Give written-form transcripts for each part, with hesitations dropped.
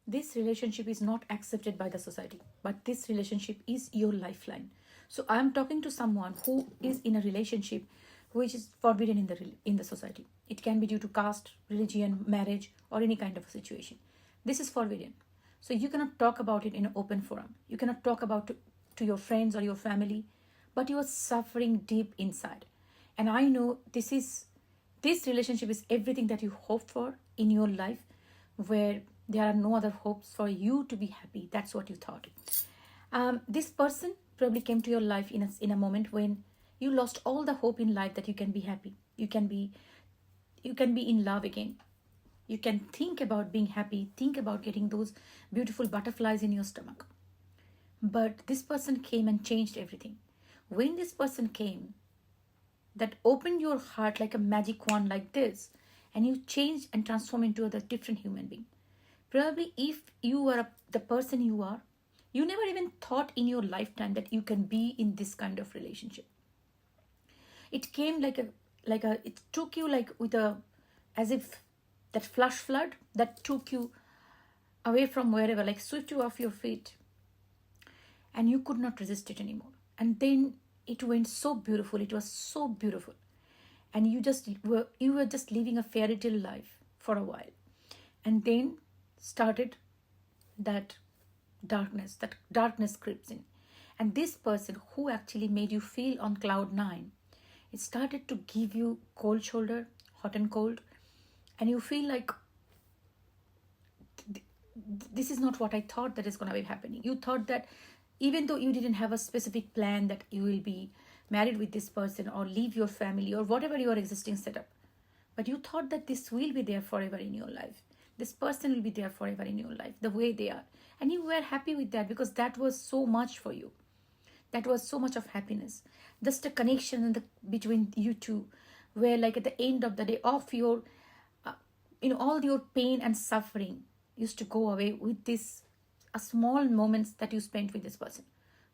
this relationship is not accepted by the society, but this relationship is your lifeline. So I'm talking to someone who is in a relationship which is forbidden in the society. It can be due to caste, religion, marriage, or any kind of a situation. This is forbidden. So you cannot talk about it in an open forum. You cannot talk about to your friends or your family, but you are suffering deep inside. And I know this relationship is everything that you hope for in your life, where there are no other hopes for you to be happy. That's what you thought. This person probably came to your life in a moment when you lost all the hope in life that you can be happy. You can be in love again. You can think about being happy, think about getting those beautiful butterflies in your stomach. But this person came and changed everything. When this person came, that opened your heart like a magic wand like this, and you changed and transformed into a different human being. Probably if you are the person you are, you never even thought in your lifetime that you can be in this kind of relationship. It came it took you like with a, as if that flash flood that took you away from wherever, like swept you off your feet, and you could not resist it anymore. And then it went so beautiful. It was so beautiful, and you were just living a fairy tale life for a while, and then started that darkness creeps in. And this person who actually made you feel on cloud nine, it started to give you cold shoulder, hot and cold, and you feel like this is not what I thought that is going to be happening. You thought that even though you didn't have a specific plan that you will be married with this person or leave your family or whatever your existing setup, but you thought that this will be there forever in your life. This person will be there forever in your life, the way they are. And you were happy with that because that was so much for you. That was so much of happiness. Just a connection between you two, where like at the end of the day, of your, all your pain and suffering used to go away with this small moments that you spent with this person.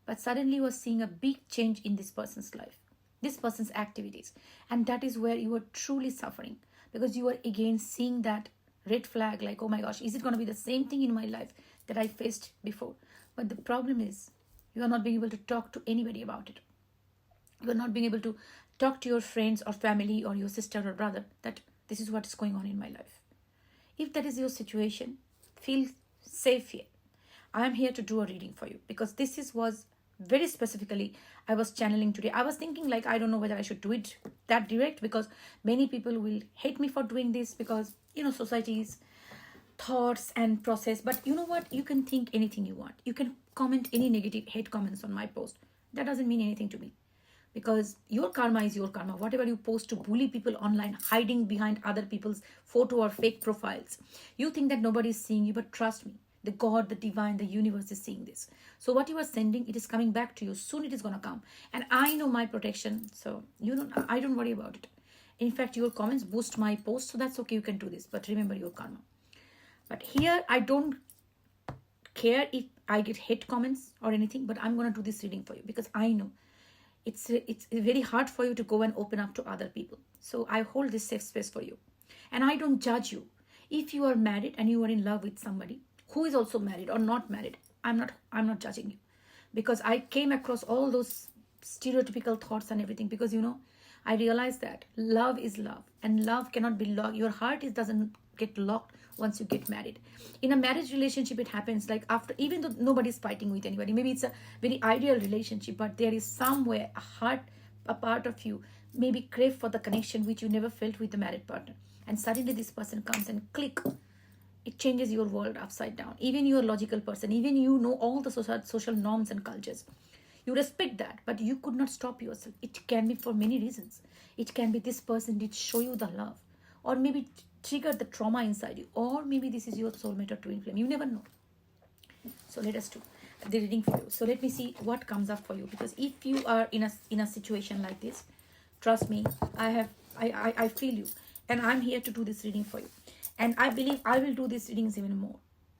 But suddenly you are seeing a big change in this person's life, this person's activities. And that is where you are truly suffering, because you are again seeing that red flag, like, oh my gosh, is it going to be the same thing in my life that I faced before? But the problem is, you are not being able to talk to anybody about it. You are not being able to talk to your friends or family or your sister or brother that this is what is going on in my life. If that is your situation, feel safe here. I am here to do a reading for you, because was very specifically I was channeling today. I was thinking like, I don't know whether I should do it that direct, because many people will hate me for doing this, because society's thoughts and process. But you know what, you can think anything you want. You can comment any negative hate comments on my post. That doesn't mean anything to me, because your karma is your karma. Whatever you post to bully people online, hiding behind other people's photo or fake profiles, you think that nobody is seeing you, but trust me, the God, the divine, the universe is seeing this. So what you are sending, it is coming back to you. Soon it is going to come. And I know my protection, so I don't worry about it. In fact, your comments boost my post, so that's okay. You can do this, but remember your karma. But here, I don't care if I get hate comments or anything, but I'm going to do this reading for you, because I know it's very hard for you to go and open up to other people. So I hold this safe space for you. And I don't judge you. If you are married and you are in love with somebody who is also married or not married, I'm not judging you, because I came across all those stereotypical thoughts and everything, because I realized that love is love, and love cannot be locked. Your heart doesn't get locked once you get married. In a marriage relationship, it happens like after, even though nobody's fighting with anybody, maybe it's a very ideal relationship, but there is somewhere a part of you maybe crave for the connection which you never felt with the married partner, and suddenly this person comes and click, it changes your world upside down. Even you're a logical person, even all the social norms and cultures, you respect that, but you could not stop yourself. It can be for many reasons. It can be this person did show you the love, or maybe trigger the trauma inside you, or maybe this is your soulmate or twin flame. You never know. So let us do the reading for you. So let me see what comes up for you, because if you are in a situation like this, trust me, I feel you, and I'm here to do this reading for you. And I believe I will do these readings even more.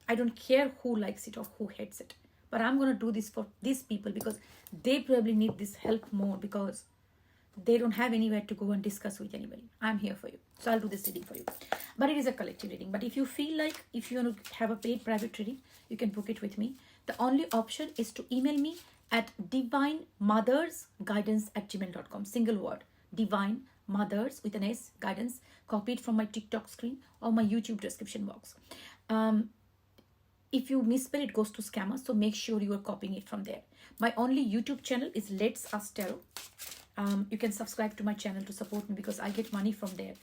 I don't care who likes it or who hates it, but I'm going to do this for these people, because they probably need this help more, because they don't have anywhere to go and discuss with anybody. I'm here for you. So I'll do this reading for you. But it is a collective reading. But if you feel like if you want to have a paid private reading, you can book it with me. The only option is to email me at divinemothersguidance@gmail.com. Single word. Divine Mothers with an S, guidance. Copy it from my TikTok screen or my YouTube description box. If you misspell, it goes to scammers. So make sure you are copying it from there. My only YouTube channel is Let's Ask Tarot. You can subscribe to my channel to support me because I get money from there,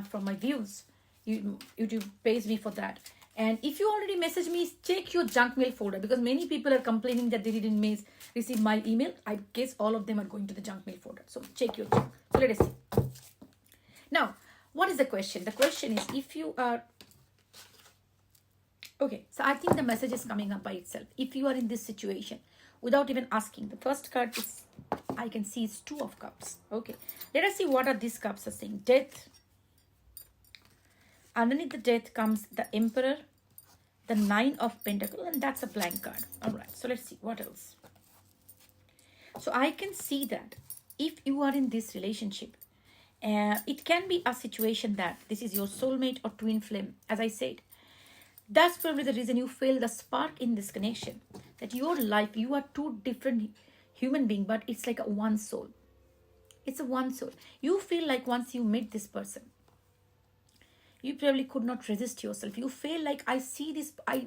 from my views. YouTube pays me for that. And if you already messaged me, check your junk mail folder because many people are complaining that they didn't receive my email. I guess all of them are going to the junk mail folder. So check your junk. So let us see. Now, what is the question? The question is if you are... Okay, so I think the message is coming up by itself. If you are in this situation, without even asking, the first card is, I can see it's 2 of Cups. Okay, let us see what are these cups are saying. Death. Underneath the Death comes the Emperor, the 9 of Pentacles, and that's a blank card. All right, so let's see what else. So I can see that if you are in this relationship, it can be a situation that this is your soulmate or twin flame, as I said. That's probably the reason you feel the spark in this connection. That your life, you are 2 different human beings, but it's like a one soul. It's a one soul. You feel like once you meet this person, you probably could not resist yourself. You feel like I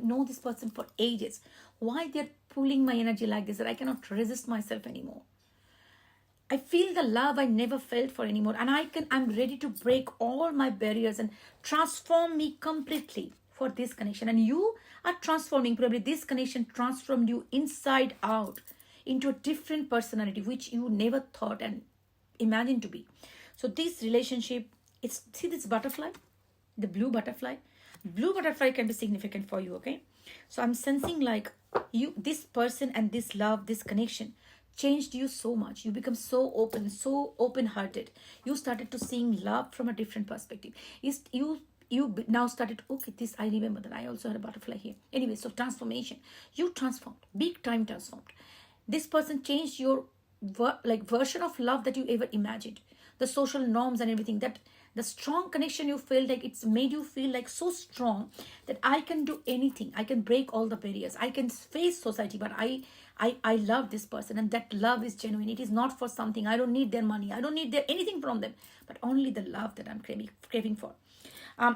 know this person for ages. Why they're pulling my energy like this that I cannot resist myself anymore. I feel the love I never felt for anymore. And I'm ready to break all my barriers and transform me completely for this connection. And you are transforming, probably this connection transformed you inside out into a different personality, which you never thought and imagined to be. So this relationship, see this butterfly? The blue butterfly. Blue butterfly can be significant for you, okay? So I'm sensing like this person and this love, this connection changed you so much. You become so open-hearted. You started to seeing love from a different perspective. You now started, okay, this, I remember that I also had a butterfly here. Anyway, so transformation. You transformed, big time transformed. This person changed your version of love that you ever imagined. The social norms and everything, that the strong connection you feel like it's made you feel like so strong that I can do anything. I can break all the barriers. I can face society, but I love this person, and that love is genuine. It is not for something. I don't need their money. I don't need anything from them, but only the love that I'm craving for.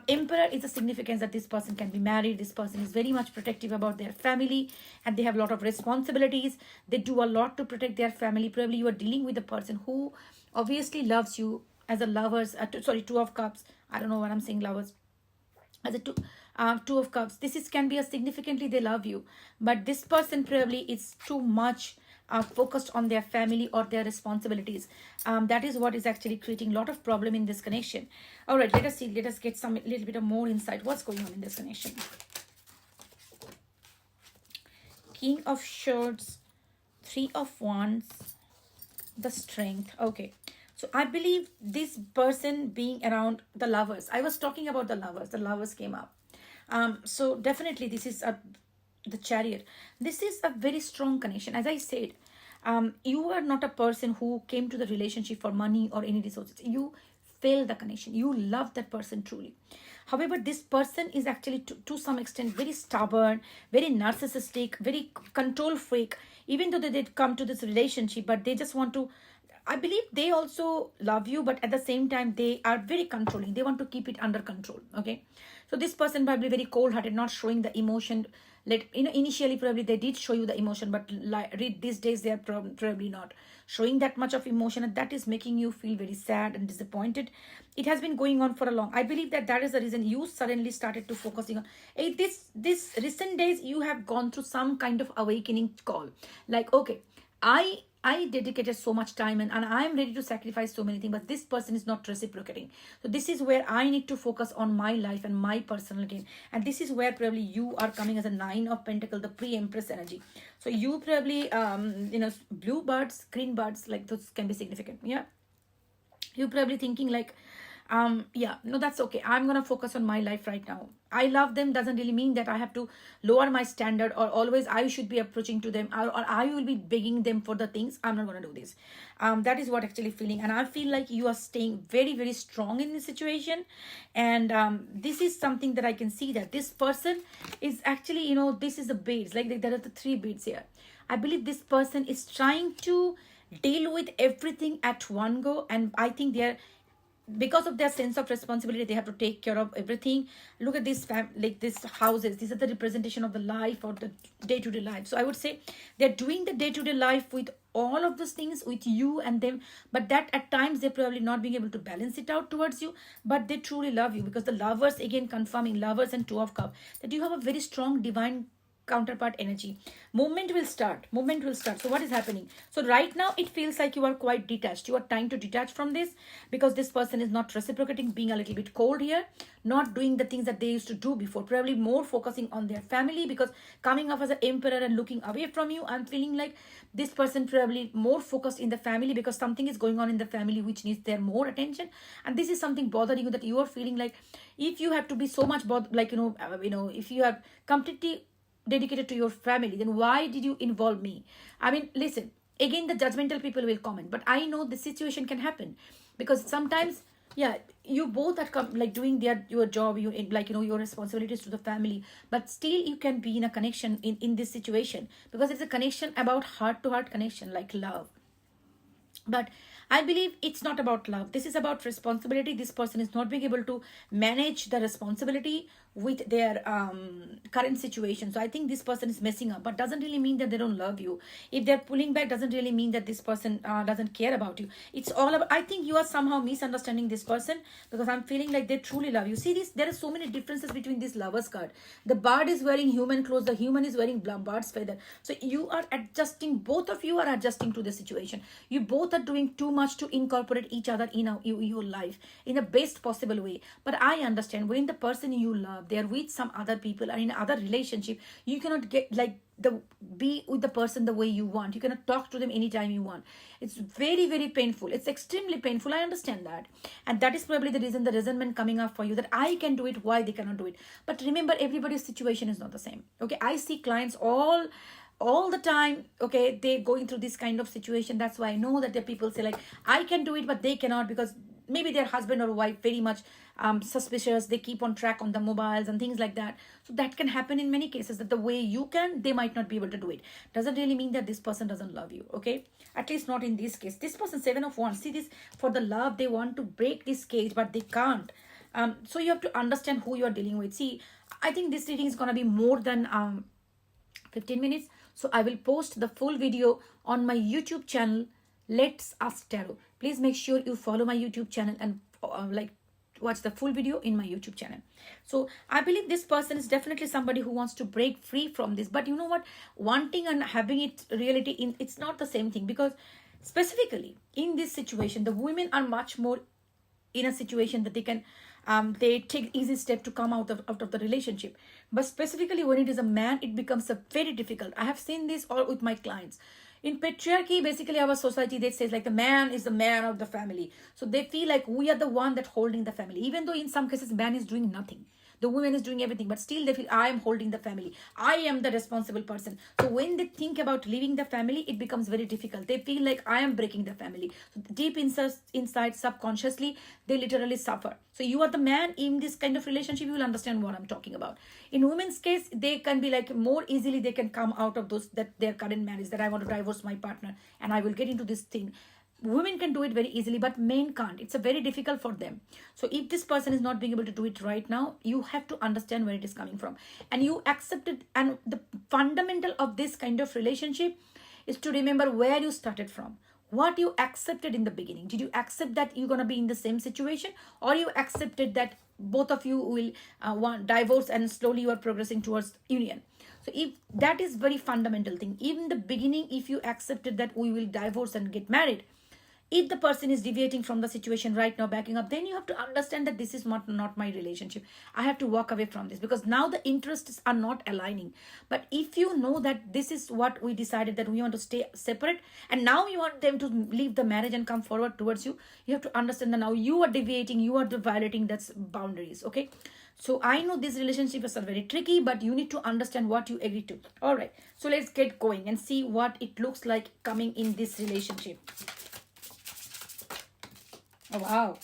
Emperor is a significance that this person can be married. This person is very much protective about their family, and they have a lot of responsibilities. They do a lot to protect their family. Probably you are dealing with a person who obviously loves you as a lovers. 2 of Cups. I don't know what I'm saying, lovers. As a 2 of Cups. This can be a significantly they love you, but this person probably is too much focused on their family or their responsibilities. That is what is actually creating a lot of problem in this connection. All right, let us see. Let us get some little bit of more insight. What's going on in this connection? King of Swords, 3 of Wands, the Strength. Okay, so I believe this person being around the lovers. I was talking about the lovers. The lovers came up. So definitely this is the Chariot. This is a very strong connection. As I said, you are not a person who came to the relationship for money or any resources. You feel the connection. You love that person truly. However, this person is actually to some extent very stubborn, very narcissistic, very control freak. Even though they did come to this relationship, but they just want to, I believe they also love you, but at the same time, they are very controlling. They want to keep it under control, okay? So this person probably very cold-hearted, not showing the emotion. Initially probably they did show you the emotion, but these days they are probably not showing that much of emotion, and that is making you feel very sad and disappointed. It has been going on for a long. I believe that is the reason you suddenly started to focusing on this recent days. You have gone through some kind of awakening call, like, okay, I dedicated so much time and I'm ready to sacrifice so many things, but this person is not reciprocating. So this is where I need to focus on my life and my personal gain. And this is where probably you are coming as a 9 of Pentacles, the pre-Empress energy. So you probably, blue birds, green birds, like those can be significant. Yeah. You probably thinking like, Yeah, no, that's okay. I'm gonna focus on my life right now. I love them doesn't really mean that I have to lower my standard, or always I should be approaching to them, or I will be begging them for the things. I'm not gonna do this. That is what actually feeling, and I feel like you are staying very, very strong in this situation. And this is something that I can see, that this person is actually, this is the beads, like there are the three beads here. I believe this person is trying to deal with everything at one go, and I think they are, because of their sense of responsibility, they have to take care of everything. Look at this like these houses, these are the representation of the life, or the day-to-day life. So I would say they're doing the day-to-day life with all of those things with you and them, but that at times they're probably not being able to balance it out towards you. But they truly love you, because the lovers, again confirming, lovers and two of cups, that you have a very strong divine counterpart energy. Movement will start. So what is happening? So right now it feels like you are quite detached. You are trying to detach from this, because this person is not reciprocating, being a little bit cold here, not doing the things that they used to do before, probably more focusing on their family, because coming off as an emperor and looking away from you, I'm feeling like this person probably more focused in the family, because something is going on in the family which needs their more attention. And this is something bothering you, that you are feeling like, if you have to be so much like if you have completely dedicated to your family, then why did you involve me? I mean, listen, again the judgmental people will comment, but I know the situation can happen, because sometimes, yeah, you both are like doing your job, your responsibilities to the family, but still you can be in a connection in this situation, because it's a connection about heart to heart connection, like love. But I believe it's not about love. This is about responsibility. This person is not being able to manage the responsibility with their current situation. So I think this person is messing up, but doesn't really mean that they don't love you. If they're pulling back, doesn't really mean that this person doesn't care about you. It's all about, I think you are somehow misunderstanding this person, because I'm feeling like they truly love you. See this, there are so many differences between this lovers card. The bird is wearing human clothes, the human is wearing bird's feather. So you are adjusting, both of you are adjusting to the situation. You both are doing too much to incorporate each other in your life in the best possible way. But I understand, when the person you love, they're with some other people or in other relationship, you cannot get like be with the person the way you want. You cannot talk to them anytime you want. It's very, very painful. It's extremely painful. I understand that. And that is probably the reason the resentment coming up for you, that I can do it, why they cannot do it. But remember, everybody's situation is not the same. Okay, I see clients all the time, okay, they going through this kind of situation. That's why I know that the people say like, I can do it but they cannot, because maybe their husband or wife very much suspicious, they keep on track on the mobiles and things like that. So that can happen in many cases, that the way you can, they might not be able to do it. Doesn't really mean that this person doesn't love you. Okay, at least not in this case. This person, 7 of Wands, see this, for the love they want to break this cage but they can't. So you have to understand who you are dealing with. See, I think this reading is going to be more than 15 minutes. So I will post the full video on my YouTube channel, Let's Ask Tarot. Please make sure you follow my YouTube channel and watch the full video in my YouTube channel. So I believe this person is definitely somebody who wants to break free from this. But you know what? Wanting and having it reality, it's not the same thing, because specifically in this situation, the women are much more in a situation that they can they take easy step to come out of the relationship. But specifically when it is a man, it becomes a very difficult. I have seen this all with my clients. In patriarchy, basically our society, that says like the man is the man of the family. So they feel like we are the one that holding the family, even though in some cases man is doing nothing, the woman is doing everything, but still they feel I am holding the family, I am the responsible person. So when they think about leaving the family, it becomes very difficult. They feel like I am breaking the family. So deep inside subconsciously, they literally suffer. So you are the man in this kind of relationship, you will understand what I'm talking about. In women's case, they can be like more easily, they can come out of those, that their current marriage, that I want to divorce my partner and I will get into this thing. Women can do it very easily, but men can't. It's a very difficult for them. So if this person is not being able to do it right now, you have to understand where it is coming from, and you accept it. And the fundamental of this kind of relationship is to remember where you started from, what you accepted in the beginning. Did you accept that you're going to be in the same situation, or you accepted that both of you will want divorce and slowly you are progressing towards union? So if that is very fundamental thing, even in the beginning, if you accepted that we will divorce and get married, If the person is deviating from the situation right now, backing up, then you have to understand that this is not my relationship. I have to walk away from this because now the interests are not aligning. But if you know that this is what we decided, that we want to stay separate, and now you want them to leave the marriage and come forward towards you, you have to understand that now you are deviating, you are violating that's boundaries. Okay. So I know these relationships are very tricky, but you need to understand what you agree to. All right. So let's get going and see what it looks like coming in this relationship. Oh, wow.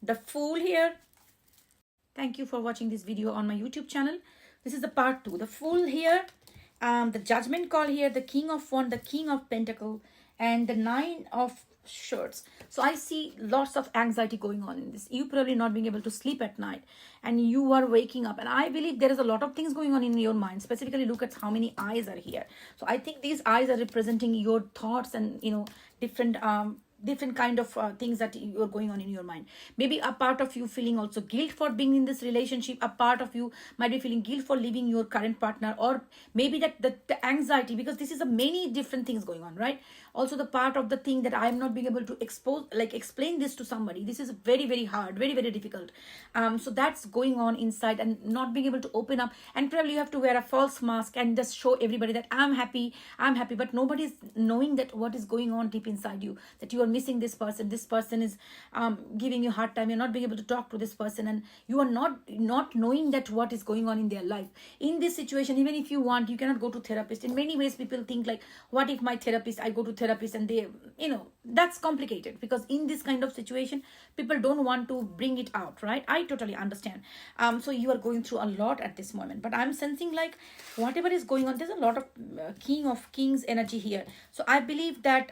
The Fool here. Thank you for watching this video on my YouTube channel. This is the part 2. The Fool here. The Judgment call here. The King of Wands. The King of Pentacle. And the 9 of Swords. So I see lots of anxiety going on in this. You probably not being able to sleep at night. And you are waking up. And I believe there is a lot of things going on in your mind. Specifically, look at how many eyes are here. So I think these eyes are representing your thoughts and, different kind of things that you're going on in your mind. Maybe a part of you feeling also guilt for being in this relationship. A part of you might be feeling guilt for leaving your current partner, or maybe that the anxiety, because this is a many different things going on, right? Also the part of the thing that I'm not being able to explain this to somebody. This is very, very hard, very, very difficult. So that's going on inside, and not being able to open up, and probably you have to wear a false mask and just show everybody that I'm happy, but nobody's knowing that what is going on deep inside you, that you are missing this person is giving you a hard time, you're not being able to talk to this person, and you are not knowing that what is going on in their life. In this situation, even if you want, you cannot go to therapist. In many ways people think like, what if my therapist, I go to therapist and they, that's complicated, because in this kind of situation people don't want to bring it out, right? I totally understand. So you are going through a lot at this moment, but I'm sensing like whatever is going on, there's a lot of King of Kings energy here. So I believe that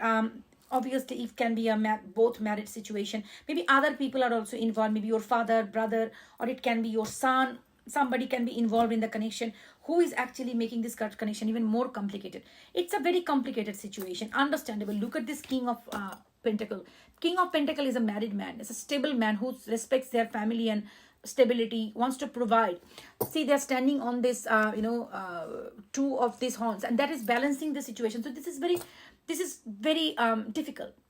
obviously it can be a both marriage situation. Maybe other people are also involved, maybe your father, brother, or it can be your son. Somebody can be involved in the connection who is actually making this connection even more complicated. It's a very complicated situation, understandable. Look at this King of Pentacle. King of Pentacle is a married man. It's a stable man who respects their family and stability, wants to provide. See, they're standing on this two of these horns, and that is balancing the situation. So this is very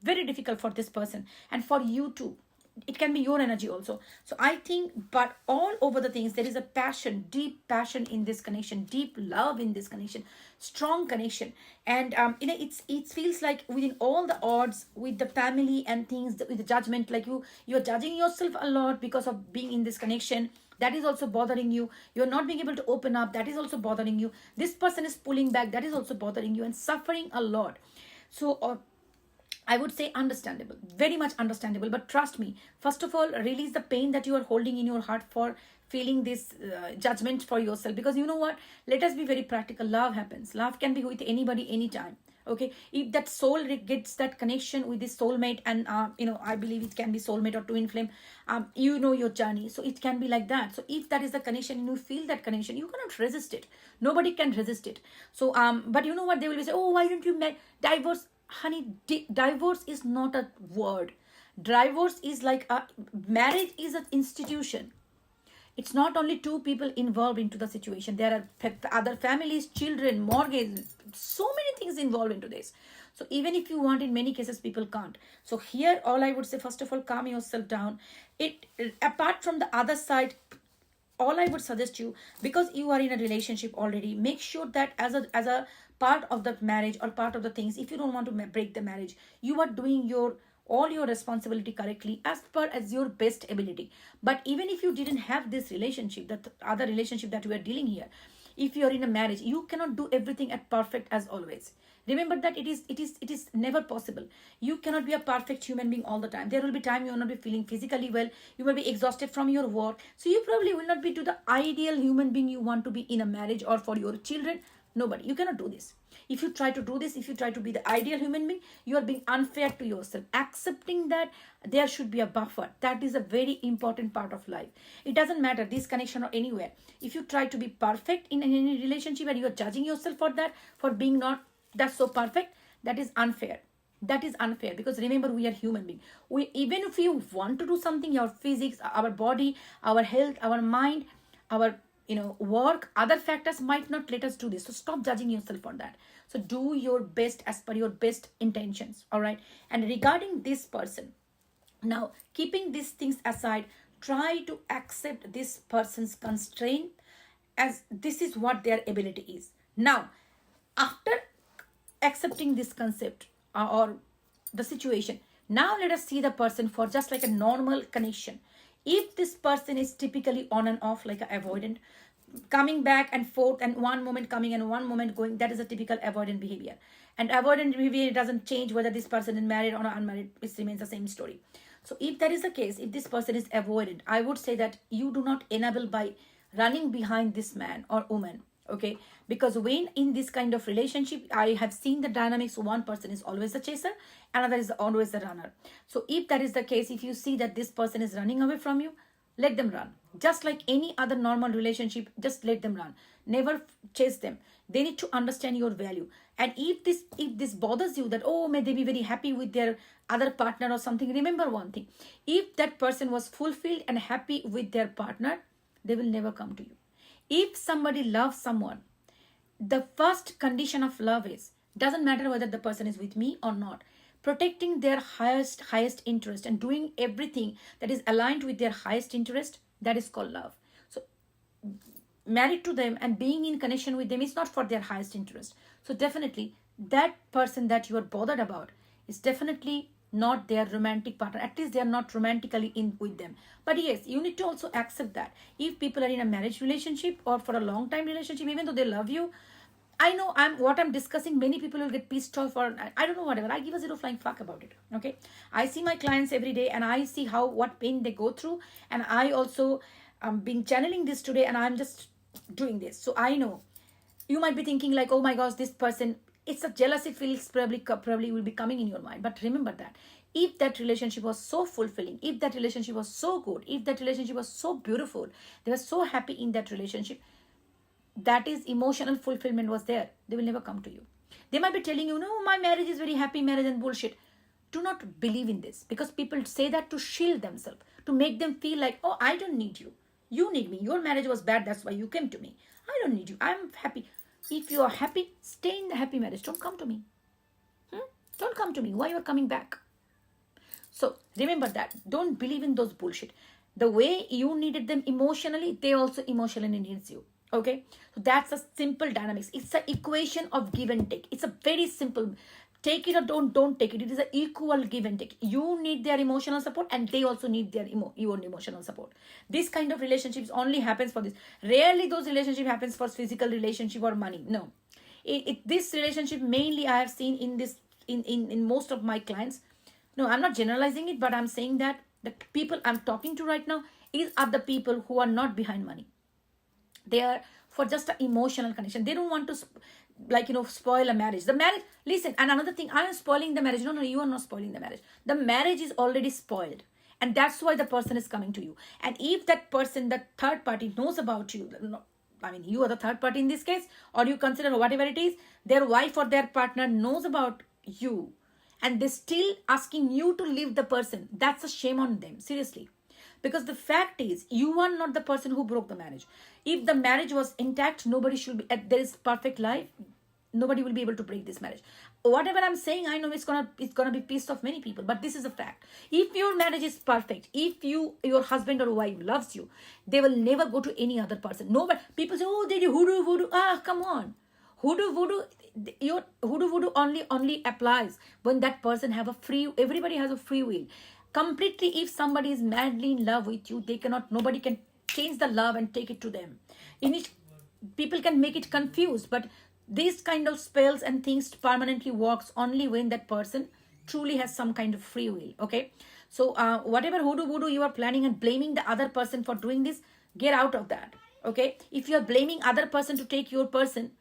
very difficult for this person, and for you too. It can be your energy also. So I think, but all over the things, there is a passion, deep passion in this connection, deep love in this connection, strong connection. And it feels like within all the odds, with the family and things, with the judgment, like you're judging yourself a lot because of being in this connection. That is also bothering you. You're not being able to open up. That is also bothering you. This person is pulling back. That is also bothering you, and suffering a lot. So I would say understandable, very much understandable. But trust me, first of all, release the pain that you are holding in your heart for feeling this judgment for yourself. Because you know what? Let us be very practical. Love happens. Love can be with anybody, anytime. Okay, if that soul gets that connection with this soulmate, and I believe it can be soulmate or twin flame, your journey, so it can be like that. So if that is the connection and you feel that connection, you cannot resist it. Nobody can resist it. So but you know what, they will say, oh, why don't you divorce? Honey, divorce is not a word. Divorce is like marriage is an institution. It's not only two people involved into the situation. There are other families, children, mortgage, so many things involved into this. So even if you want, in many cases, people can't. So here, all I would say, first of all, calm yourself down. Apart from the other side, all I would suggest you, because you are in a relationship already, make sure that as a part of the marriage or part of the things, if you don't want to break the marriage, you are doing all your responsibility correctly as per as your best ability. But even if you didn't have this relationship, that other relationship that we are dealing here, if you are in a marriage, you cannot do everything at perfect as always. Remember that it is never possible. You cannot be a perfect human being all the time. There will be time you will not be feeling physically well. You will be exhausted from your work. So you probably will not be to the ideal human being you want to be in a marriage or for your children. Nobody. You cannot do this. If you try to do this, if you try to be the ideal human being, you are being unfair to yourself. Accepting that there should be a buffer. That is a very important part of life. It doesn't matter, this connection or anywhere. If you try to be perfect in any relationship and you are judging yourself for that, for being not that's so perfect, that is unfair. That is unfair, because remember, we are human beings. Even if you want to do something, your physics, our body, our health, our mind, our work, other factors might not let us do this. So stop judging yourself on that. So do your best as per your best intentions. All right. And regarding this person, now keeping these things aside, try to accept this person's constraint as this is what their ability is. Now, after accepting this concept or the situation, now let us see the person for just like a normal connection. If this person is typically on and off like a avoidant, coming back and forth and one moment coming and one moment going, that is a typical avoidant behavior. And avoidant behavior doesn't change whether this person is married or unmarried, it remains the same story. So if that is the case, if this person is avoidant, I would say that you do not enable by running behind this man or woman. Okay, because when in this kind of relationship, I have seen the dynamics. One person is always the chaser, another is always the runner. So if that is the case, if you see that this person is running away from you, let them run. Just like any other normal relationship, just let them run. Never chase them. They need to understand your value. And if this bothers you, that may they be very happy with their other partner or something, remember one thing: if that person was fulfilled and happy with their partner, they will never come to you. If somebody loves someone, the first condition of love is, doesn't matter whether the person is with me or not, protecting their highest interest and doing everything that is aligned with their highest interest, that is called love. So married to them and being in connection with them is not for their highest interest. So definitely that person that you are bothered about is definitely not their romantic partner. At least they are not romantically in with them. But yes, you need to also accept that if people are in a marriage relationship or for a long time relationship, even though they love you, I know what I'm discussing, many people will get pissed off or I don't know, whatever. I give a zero flying fuck about it. Okay. I see my clients every day and I see what pain they go through. And I also been channeling this today and I'm just doing this. So I know you might be thinking like, oh my gosh, this person, it's a jealousy feelings probably will be coming in your mind. But remember that if that relationship was so fulfilling, if that relationship was so good, if that relationship was so beautiful, they were so happy in that relationship, that is emotional fulfillment was there, they will never come to you. They might be telling you, no, my marriage is very happy marriage and bullshit. Do not believe in this, because people say that to shield themselves, to make them feel like, oh, I don't need you. You need me. Your marriage was bad. That's why you came to me. I don't need you. I'm happy. If you are happy, stay in the happy marriage. Don't come to me. Don't come to me. Why you are coming back? So remember that. Don't believe in those bullshit. The way you needed them emotionally, they also emotionally needs you. Okay? So that's a simple dynamics. It's an equation of give and take. It's a very simple. Take it or don't take it. It is an equal give and take. You need their emotional support and they also need their your emotional support. This kind of relationships only happens for this. Rarely those relationship happens for physical relationship or money. No. This relationship mainly I have seen in this in most of my clients. No, I'm not generalizing it, but I'm saying that the people I'm talking to right now are the people who are not behind money. They are for just an emotional connection. They don't want to spoil a marriage. The marriage, listen, and another thing, I am spoiling the marriage. No, you are not spoiling the marriage. The marriage is already spoiled. And that's why the person is coming to you. And if that person, the third party knows about you, you are the third party in this case, or you consider whatever it is, their wife or their partner knows about you, and they're still asking you to leave the person, that's a shame on them, seriously. Because the fact is, you are not the person who broke the marriage. If the marriage was intact, nobody should be, there is perfect life, nobody will be able to break this marriage. Whatever I'm saying, I know it's gonna be pissed off many people, but this is a fact. If your marriage is perfect, if your husband or wife loves you, they will never go to any other person. Nobody. People say, oh, they do hoodoo. Come on. Your hoodoo only applies when that person have everybody has a free will. Completely, if somebody is madly in love with you, nobody can change the love and take it to them. People can make it confused, but these kind of spells and things permanently works only when that person truly has some kind of free will. Okay, so whatever hoodoo you are planning and blaming the other person for doing this, get out of that. Okay, if you are blaming other person to take your person,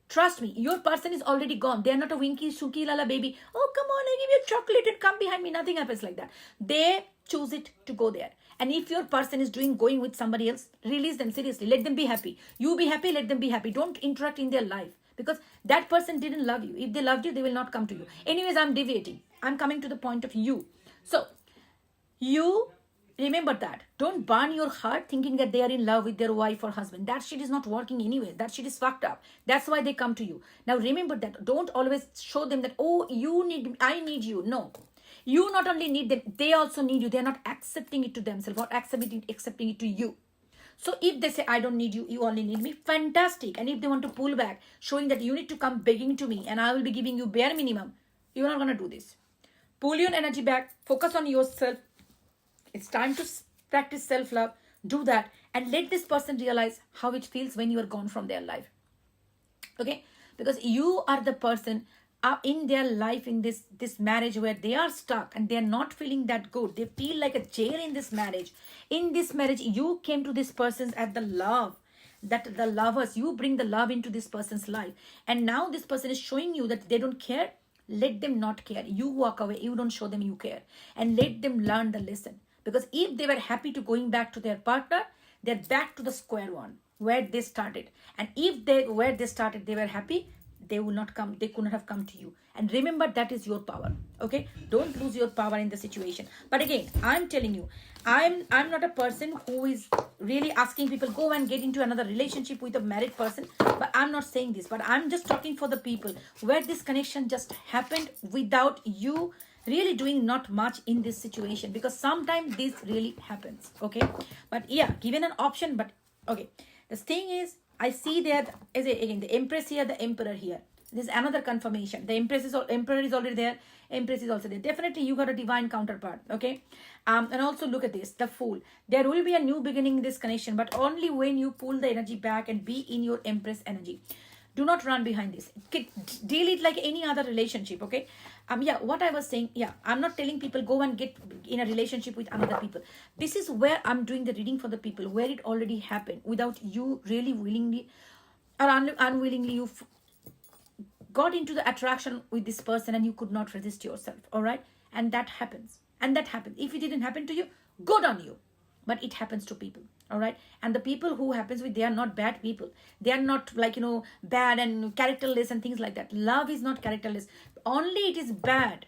trust me, your person is already gone. They are not a winky, shuki, lala baby. Oh, come on, I give you chocolate and come behind me. Nothing happens like that. They choose it to go there. And if your person is going with somebody else, release them seriously. Let them be happy. You be happy, let them be happy. Don't interact in their life. Because that person didn't love you. If they loved you, they will not come to you. Anyways, I'm deviating. I'm coming to the point of you. So, you Remember that. Don't burn your heart thinking that they are in love with their wife or husband. That shit is not working anyway. That shit is fucked up. That's why they come to you. Now remember that. Don't always show them that, oh, you need, I need you. No. You not only need them, they also need you. They're not accepting it to themselves or accepting it to you. So if they say, I don't need you, you only need me, fantastic. And if they want to pull back, showing that you need to come begging to me and I will be giving you bare minimum, you're not going to do this. Pull your energy back. Focus on yourself. It's time to practice self-love. Do that and let this person realize how it feels when you are gone from their life. Okay? Because you are the person in their life, in this marriage where they are stuck and they are not feeling that good. They feel like a jail in this marriage. In this marriage, you came to this person at the love. That the lovers, you bring the love into this person's life. And now this person is showing you that they don't care. Let them not care. You walk away. You don't show them you care. And let them learn the lesson. Because if they were happy to going back to their partner, they're back to the square one where they started. And if where they started, they were happy, they will not come. They could not have come to you. And remember, that is your power. Okay? Don't lose your power in the situation. But again, I'm telling you, I'm not a person who is really asking people go and get into another relationship with a married person. But I'm not saying this. But I'm just talking for the people where this connection just happened without you really doing not much in this situation, because sometimes this really happens. Okay, but yeah, given an option. But okay, the thing is, I see that as again the Empress here, the Emperor here. This is another confirmation. The Emperor is already there. Empress is also there. Definitely you got a divine counterpart. Okay, and also look at this, the Fool. There will be a new beginning in this connection, but only when you pull the energy back and be in your Empress energy. Do not run behind this. Deal it like any other relationship, okay? Yeah, what I was saying, yeah, I'm not telling people go and get in a relationship with another people. This is where I'm doing the reading for the people, where it already happened without you really willingly or unwillingly you got into the attraction with this person and you could not resist yourself, all right? And that happens. And that happens. If it didn't happen to you, good on you. But it happens to people, all right? And the people who happens with, they are not bad people. They are not like, bad and characterless and things like that. Love is not characterless. Only it is bad.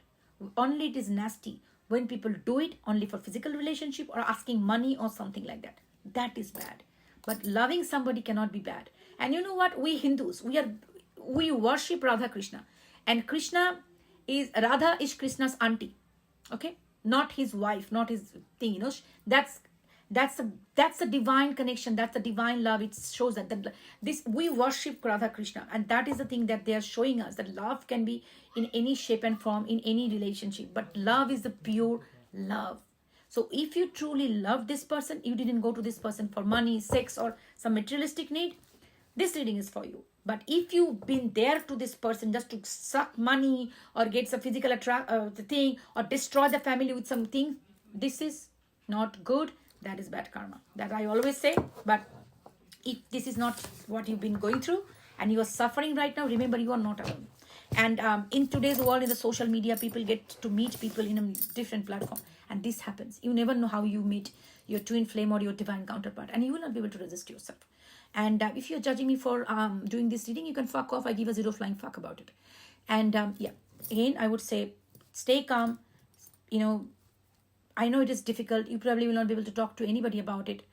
Only it is nasty when people do it only for physical relationship or asking money or something like that. That is bad. But loving somebody cannot be bad. And you know what? We Hindus, we worship Radha Krishna. And Radha is Krishna's auntie. Okay? Not his wife, not his thing, That's a divine connection. That's a divine love. It shows that we worship Radha Krishna, and that is the thing that they are showing us, that love can be in any shape and form, in any relationship. But love is the pure love. So if you truly love this person, you didn't go to this person for money, sex, or some materialistic need, this reading is for you. But if you've been there to this person just to suck money or get some physical thing or destroy the family with something, this is not good. That is bad karma. That I always say. But if this is not what you've been going through and you are suffering right now, remember you are not alone. And in today's world, in the social media, people get to meet people in a different platform. And this happens. You never know how you meet your twin flame or your divine counterpart. And you will not be able to resist yourself. And if you're judging me for doing this reading, you can fuck off. I give a zero flying fuck about it. And yeah, again, I would say stay calm. I know it is difficult. You probably will not be able to talk to anybody about it.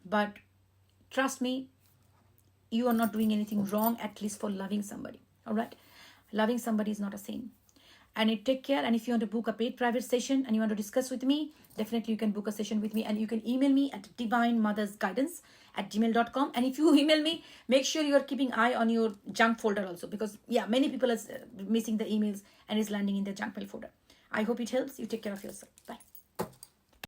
But trust me, you are not doing anything wrong, at least for loving somebody. All right? Loving somebody is not a sin. And take care. And if you want to book a paid private session and you want to discuss with me, definitely you can book a session with me. And you can email me at divinemothersguidance@gmail.com. And if you email me, make sure you are keeping eye on your junk folder also. Because, yeah, many people are missing the emails and is landing in their junk mail folder. I hope it helps. You take care of yourself. Bye.